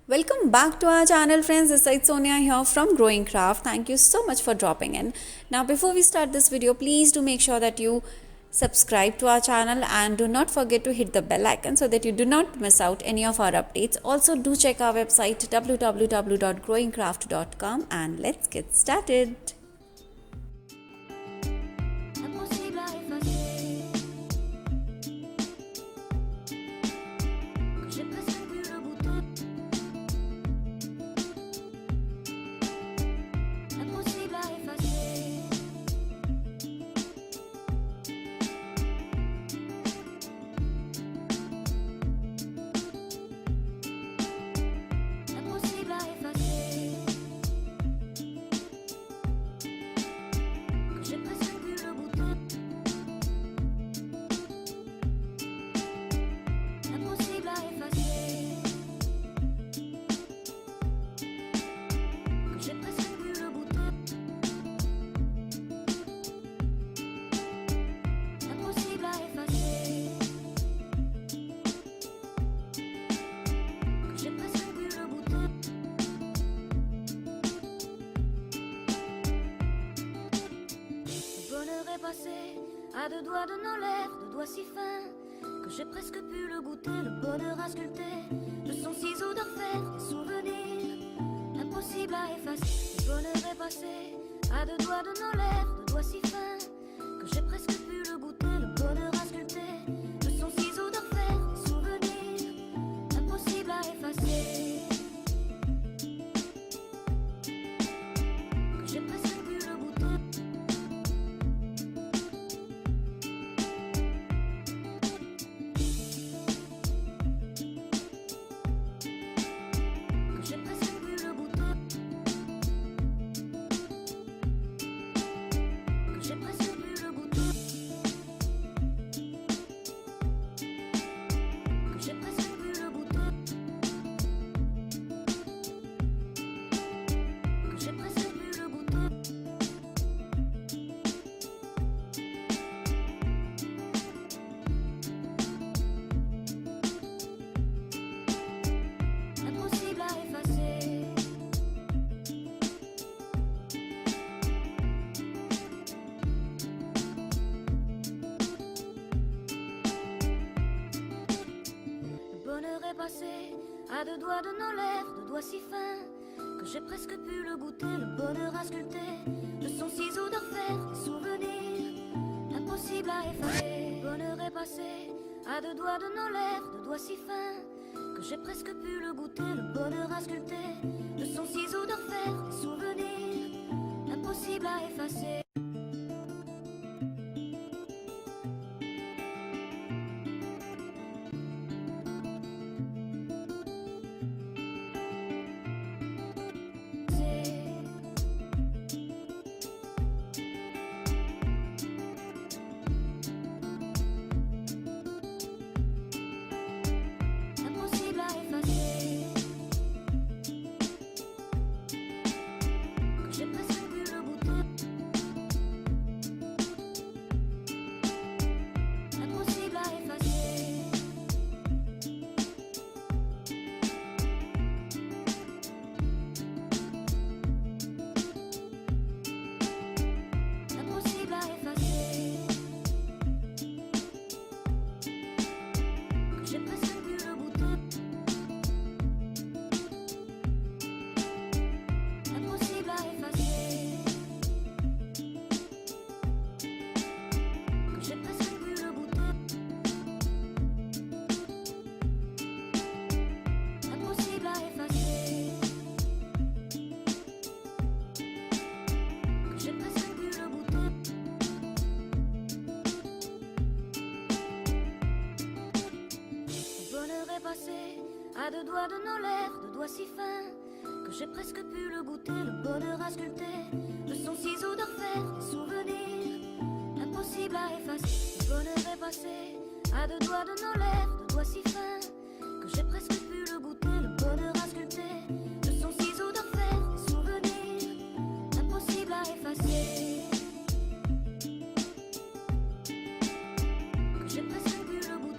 Welcome back to our channel, friends. This is Sonia here from Growing Craft. Thank you so much for dropping in. Now, before we start this video, please do make sure that you subscribe to our channel and do not forget to hit the bell icon so that you do not miss out any of our updates. Also, do check our website www.growingcraft.com and let's get started. À deux doigts de nos lèvres, deux doigts si fins que j'ai presque pu le goûter, le bonheur à sculpter, de son ciseau d'orfèvre, des souvenirs impossible à effacer. Le bonheur est passé à deux doigts de nos lèvres, deux doigts si fins que j'ai presque pu le goûter, le bonheur à sculpter, de son ciseau d'orfèvre, des souvenirs impossible à effacer. Que j'ai presque pu le goûter. À deux doigts de nos lèvres, deux doigts si fins que j'ai presque pu le goûter, le bonheur à sculpter, de son ciseau d'orfèvre, des souvenirs impossible à effacer. Le bonheur est passé à deux doigts de nos lèvres, deux doigts si fins que j'ai presque pu le goûter, le bonheur à sculpter, de son ciseau d'orfèvre, des souvenirs impossible à effacer. À deux doigts de nos lèvres, deux doigts si fins que j'ai presque pu le goûter, le bonheur à sculpter, de son ciseau d'orfèvre, des souvenirs impossible à effacer. Le bonheur est passé à deux doigts de nos lèvres, deux doigts si fins que j'ai presque pu le goûter, le bonheur à sculpter, de son ciseau d'orfèvre, des souvenirs impossible à effacer. Que j'ai presque pu le goûter.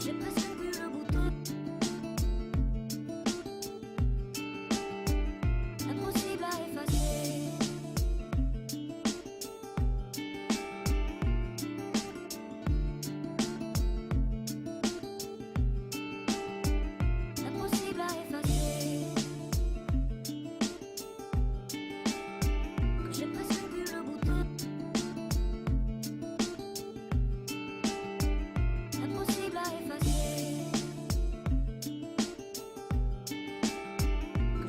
j'ai presque vu le bouton. Impossible à effacer. Impossible à effacer. J'ai presque vu le bouton. Impossible à effacer.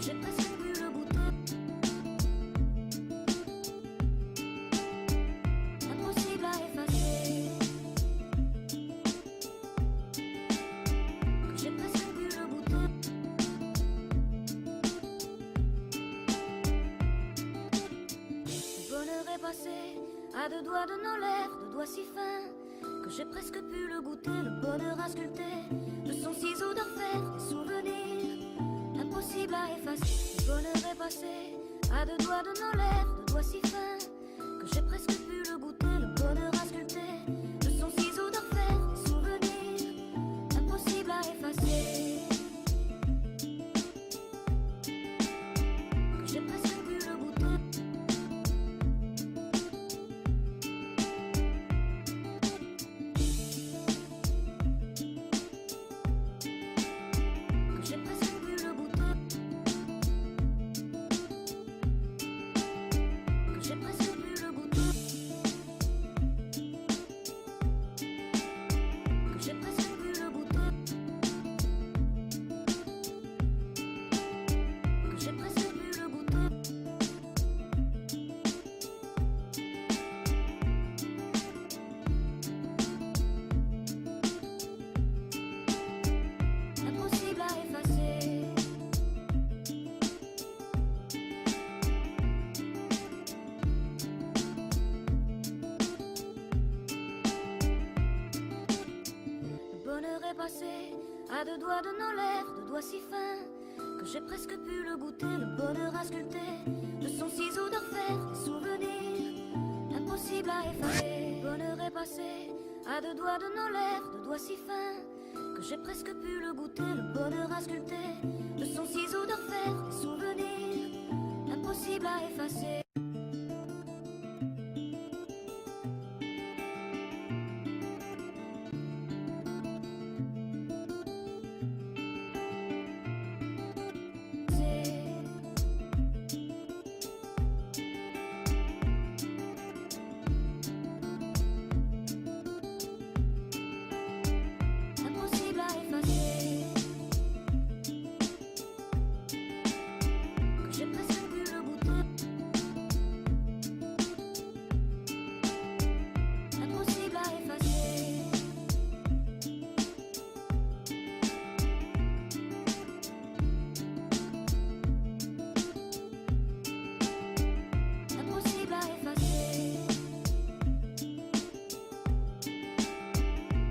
J'ai presque vu le bouton. Impossible à effacer. J'ai presque vu le bouton. Le bonheur est passé à deux doigts de nos lèvres, deux doigts si fins que j'ai presque pu le goûter. Le bonheur à sculpter de son ciseau d'orfèvre, des souvenirs impossible à effacer. Le bonheur est passé à deux doigts de nos lèvres, deux doigts si fins que j'ai presque pu le goûter. Le bonheur à sculpter de son ciseau d'orfèvre, des souvenirs impossible à effacer. Que j'ai presque vu le bouton. Que j'ai presque vu le bouton. Que j'ai presque vu le bouton. Que j'ai presque vu le bouton. Que j'ai presque vu le bouton. Impossible à effacer. Le bonheur est passé à deux doigts de nos lèvres, deux doigts si fins que j'ai presque pu le goûter. Le bonheur à sculpter de son ciseau d'orfèvre, des souvenirs impossible à effacer. Le bonheur est passé à deux doigts de nos lèvres, deux doigts si fins que j'ai presque pu le goûter. Le bonheur à sculpter de son ciseau d'orfèvre, des souvenirs impossible à effacer. Impossible à effacer. Que j'ai presque vu le bouton. Impossible à effacer. Impossible à effacer.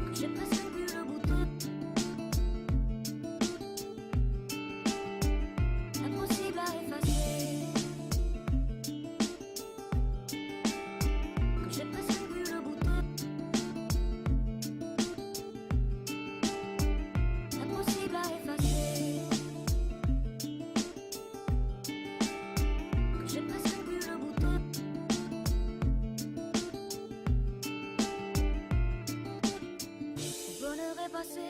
Que j'ai presque vu le bouton. Impossible à effacer. Que j'ai presque vu le bouton. Impossible à effacer. Que j'ai presque vu le bouton. Le bonheur est passé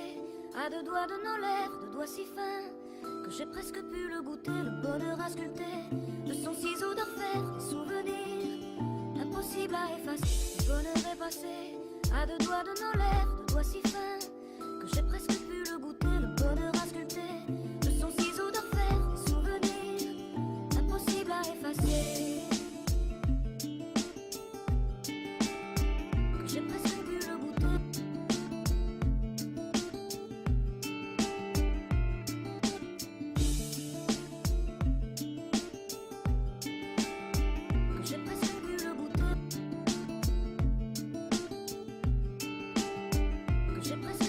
à deux doigts de nos lèvres, deux doigts si fins que j'ai presque pu le goûter. Le bonheur à sculpter de son ciseau d'orfèvre, des souvenirs impossible à effacer. Le bonheur est passé à deux doigts de nos lèvres, deux doigts si fins que j'ai presque pu le goûter. Le bonheur à sculpter de son ciseau d'orfèvre, des souvenirs impossible à effacer. Que j'ai presque vu le bouton. Que j'ai presque vu le bouton. Que j'ai presque